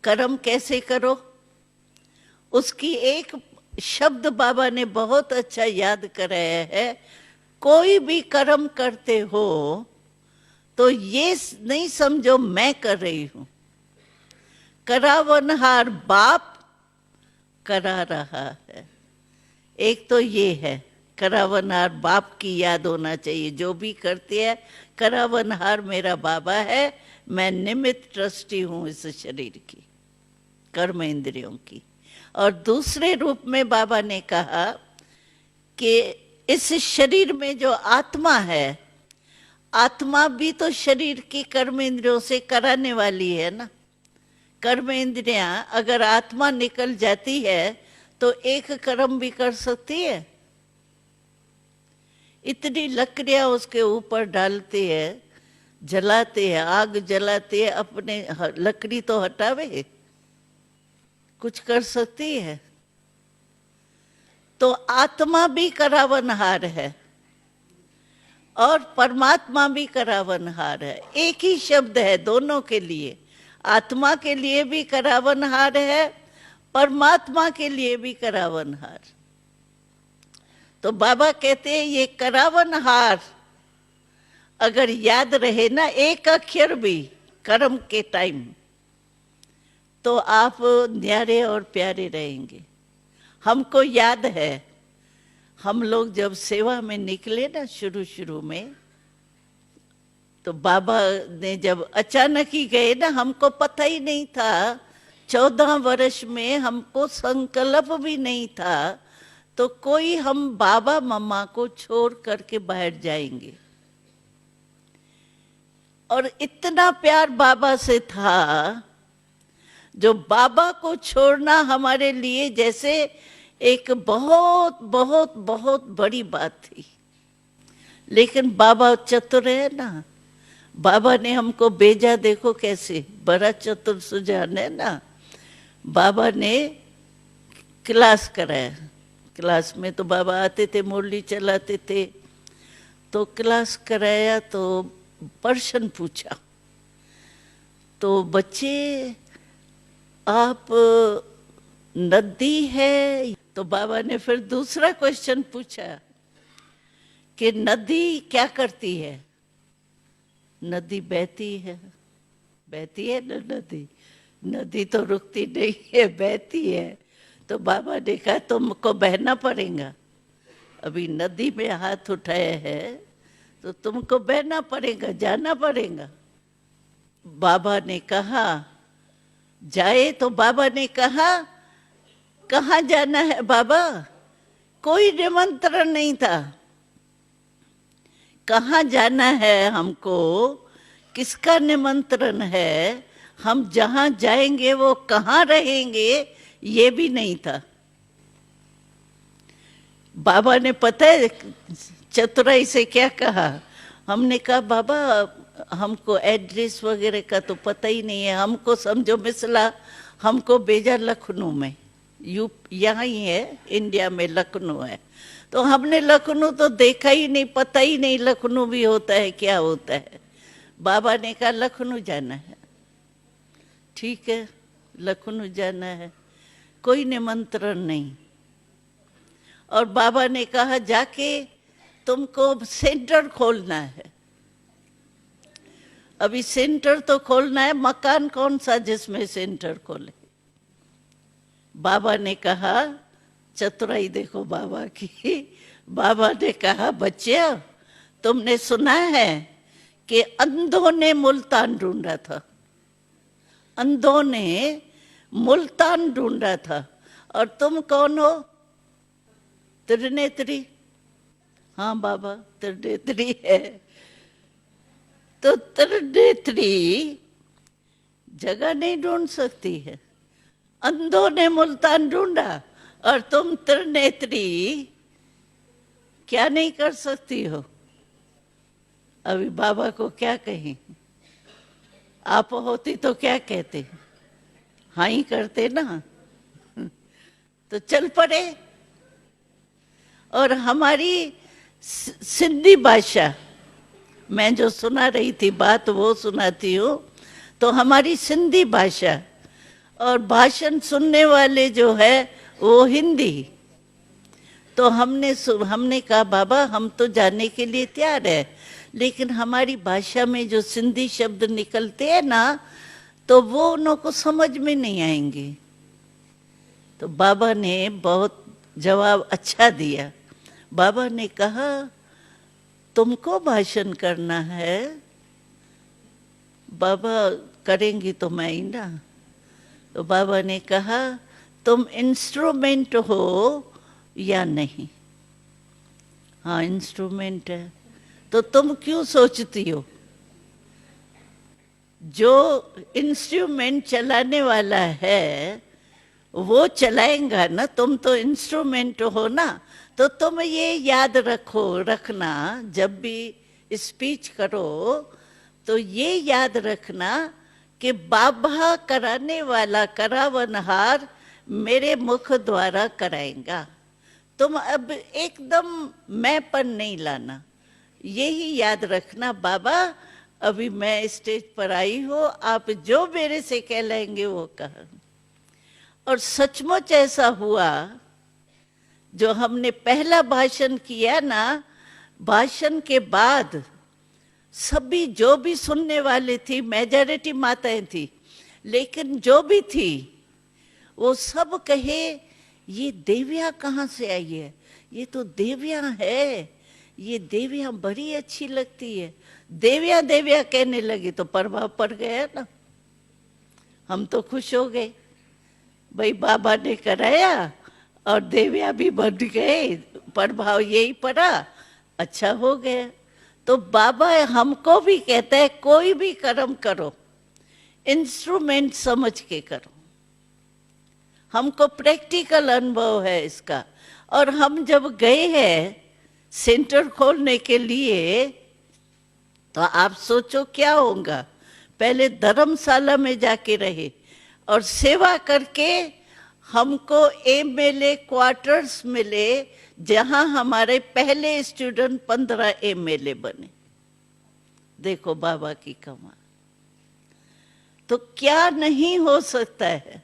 कर्म कैसे करो, उसकी एक शब्द बाबा ने बहुत अच्छा याद कराया है। कोई भी कर्म करते हो तो ये नहीं समझो मैं कर रही हूं, करावनहार बाप करा रहा है। एक तो ये है, करावनहार बाप की याद होना चाहिए। जो भी करते हैं, करावनहार मेरा बाबा है, मैं निमित्त ट्रस्टी हूं इस शरीर की, कर्म इंद्रियों की। और दूसरे रूप में बाबा ने कहा कि इस शरीर में जो आत्मा है, आत्मा भी तो शरीर की कर्म इंद्रियों से कराने वाली है ना। कर्म इंद्रियां अगर आत्मा निकल जाती है तो एक कर्म भी कर सकती है। इतनी लकड़ियां उसके ऊपर डालते हैं, जलाते हैं, आग जलाते हैं, अपने लकड़ी तो हटावे, कुछ कर सकती है। तो आत्मा भी करावनहार है और परमात्मा भी करावनहार है। एक ही शब्द है दोनों के लिए, आत्मा के लिए भी करावनहार है, परमात्मा के लिए भी करावनहार। तो बाबा कहते हैं ये करावनहार अगर याद रहे ना, एक अक्षर भी कर्म के टाइम, तो आप न्यारे और प्यारे रहेंगे। हमको याद है, हम लोग जब सेवा में निकले ना शुरू शुरू में, तो बाबा ने जब अचानक ही गए ना, हमको पता ही नहीं था। 14 वर्ष में हमको संकल्प भी नहीं था तो कोई हम बाबा मम्मा को छोड़ करके बाहर जाएंगे। और इतना प्यार बाबा से था, जो बाबा को छोड़ना हमारे लिए जैसे एक बहुत बहुत बहुत बड़ी बात थी। लेकिन बाबा चतुर है ना, बाबा ने हमको भेजा, देखो कैसे बड़ा चतुर सुजान है ना। बाबा ने क्लास कराया, क्लास में तो बाबा आते थे, मुरली चलाते थे, तो क्लास कराया तो प्रश्न पूछा, तो बच्चे आप नदी है, तो बाबा ने फिर दूसरा क्वेश्चन पूछा कि नदी क्या करती है। नदी बहती है, बहती है ना नदी, नदी तो रुकती नहीं है, बहती है। तो बाबा ने कहा तुमको बहना पड़ेगा, अभी नदी में हाथ उठाया है तो तुमको बहना पड़ेगा, जाना पड़ेगा। बाबा ने कहा जाए, तो बाबा ने कहा कहाँ जाना है बाबा, कोई निमंत्रण नहीं था। कहाँ जाना है हमको, किसका निमंत्रण है, हम जहां जाएंगे वो कहाँ रहेंगे, ये भी नहीं था। बाबा ने पता है चतुराई से क्या कहा, हमने कहा बाबा हमको एड्रेस वगैरह का तो पता ही नहीं है, हमको समझो मिसला हमको भेजा लखनऊ में, यहाँ ही है इंडिया में लखनऊ है, तो हमने लखनऊ तो देखा ही नहीं, पता ही नहीं लखनऊ भी होता है क्या होता है। बाबा ने कहा लखनऊ जाना है, ठीक है लखनऊ जाना है, कोई निमंत्रण नहीं। और बाबा ने कहा जाके तुमको सेंटर खोलना है। अभी सेंटर तो खोलना है, मकान कौन सा जिसमें सेंटर खोले। बाबा ने कहा, चतुराई देखो बाबा की, बाबा ने कहा बच्चे तुमने सुना है कि अंधों ने मुल्तान ढूंढा था, अंधों ने मुल्तान ढूंढा था, और तुम कौन हो, त्रिनेत्री। हाँ बाबा त्रिनेत्री है, तो त्रिनेत्री जगह नहीं ढूंढ सकती है, अंधों ने मुल्तान ढूंढा और तुम त्रिनेत्री क्या नहीं कर सकती हो। अभी बाबा को क्या कहें, आप होती तो क्या कहते, हाँ ही करते ना। तो चल पड़े। और हमारी सिंधी भाषा, मैं जो सुना रही थी बात वो सुनाती हूँ, तो हमारी सिंधी भाषा और भाषण सुनने वाले जो है वो हिंदी। तो हमने कहा बाबा हम तो जाने के लिए तैयार है, लेकिन हमारी भाषा में जो सिंधी शब्द निकलते हैं ना, तो वो उन को समझ में नहीं आएंगे। तो बाबा ने बहुत जवाब अच्छा दिया। बाबा ने कहा तुमको भाषण करना है, बाबा करेंगी तो मैं ही ना। तो बाबा ने कहा तुम इंस्ट्रूमेंट हो या नहीं? हाँ इंस्ट्रूमेंट है। तो तुम क्यों सोचती हो? जो इंस्ट्रूमेंट चलाने वाला है वो चलाएगा ना, तुम तो इंस्ट्रूमेंट हो ना। तो तुम ये याद रखना जब भी स्पीच करो तो ये याद रखना कि बाबा कराने वाला करावनहार मेरे मुख द्वारा कराएगा। तुम अब एकदम मैंपन नहीं लाना, यही याद रखना बाबा अभी मैं स्टेज पर आई हूँ, आप जो मेरे से कहलाएंगे वो कहा। और सचमुच ऐसा हुआ। जो हमने पहला भाषण किया ना, भाषण के बाद सभी जो भी सुनने वाले थी, मेजॉरिटी माताएं थी, लेकिन जो भी थी वो सब कहे ये देवियाँ कहाँ से आई है? ये तो देवियाँ है, ये देवियाँ बड़ी अच्छी लगती है। देवियाँ देवियाँ कहने लगी तो प्रभाव पड़ गया ना। हम तो खुश हो गए, भाई बाबा ने कराया और देवियाँ भी बन गए, प्रभाव यही पड़ा, अच्छा हो गया। तो बाबा हमको भी कहता है कोई भी कर्म करो इंस्ट्रूमेंट समझ के करो। हमको प्रैक्टिकल अनुभव है इसका। और हम जब गए हैं सेंटर खोलने के लिए, तो आप सोचो क्या होगा। पहले धर्मशाला में जाके रहे और सेवा करके हमको एमएलए क्वार्टर्स मिले, जहां हमारे पहले स्टूडेंट 15 एमएलए बने। देखो बाबा की कमाल। तो क्या नहीं हो सकता है।